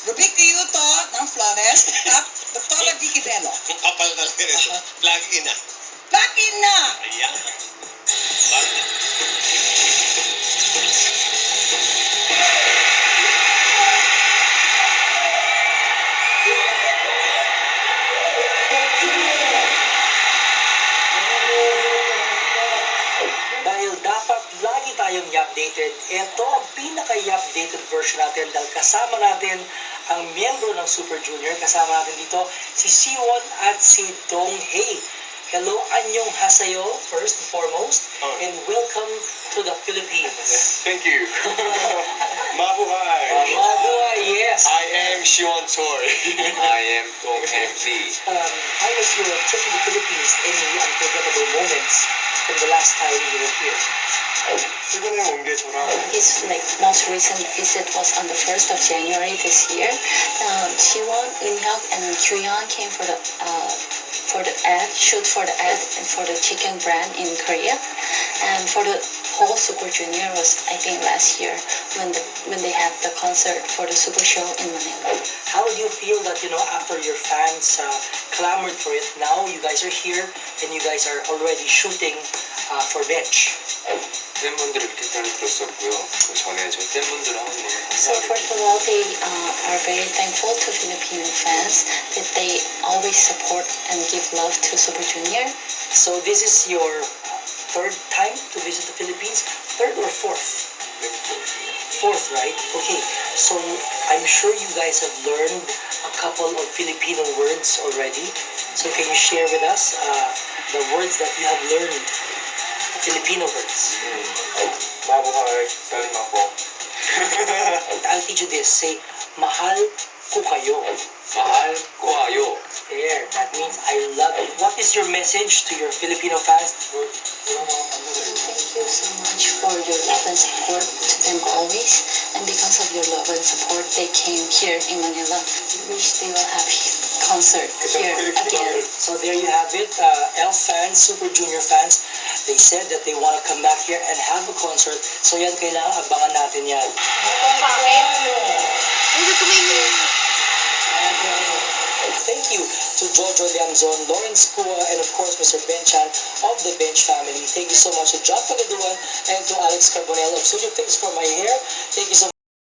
Rubique to ng Flores at Dr. Vicky Bello. Ang kapal talaga nito. Lagi na. Plug-in na! Ayan. Bakit? Dahil dapat lagi tayong i-updated, ito ang pinaka-i-updated version natin dahil kasama natin ang miyembro ng Super Junior. Kasama natin dito si Siwon at si Donghae. Hello, annyeong haseyo first and foremost, and welcome to the Philippines. Thank you. Mabuhay. Mabuhay, yes. I am Shion Choi. I am Dong MC. How was your trip to the Philippines? Any unforgettable moments from the last time you were here? 최근에 온 게 저랑 His most recent visit was on the 1st of January this year. Siwon, Eunhyuk, and Kyuhyun came for the shoot for the ad and for the chicken brand in Korea. And for the whole Super Junior was, I think, last year when they had the concert for the Super Show in Manila. How do you feel that, after your fans clamored for it, now you guys are here and you guys are already shooting for Bench? 팬분들이 그렇게 편히 들었었고요. 그 전에 저희 팬분들하고 So first of all, they are very thankful to Filipino fans that they always support and give love to Super Junior. So this is your third time to visit the Philippines? Third or fourth? Fourth, right? Okay. So I'm sure you guys have learned a couple of Filipino words already. So can you share with us the words that you have learned? Filipino words. 마부하이, 살림하고. I'll teach you this. Say, mahal ko kayo. mahal ko kayo. There. That means I love you. What is your message to your Filipino fans? Thank you so much for your love and support to them always. And because of your love and support, they came here in Manila. Wish they will have his concert here again. So there you have it. Elf fans, Super Junior fans, they said that they want to come back here and have a concert. So yan, kailangan abangan natin yan. Thank you to Jojo Liamzon, Lawrence Kua, and of course Mr. Ben Chan of the Bench family. Thank you so much to John Pagaduan and to Alex Carbonell of Studio Fix for my hair. Thank you so much.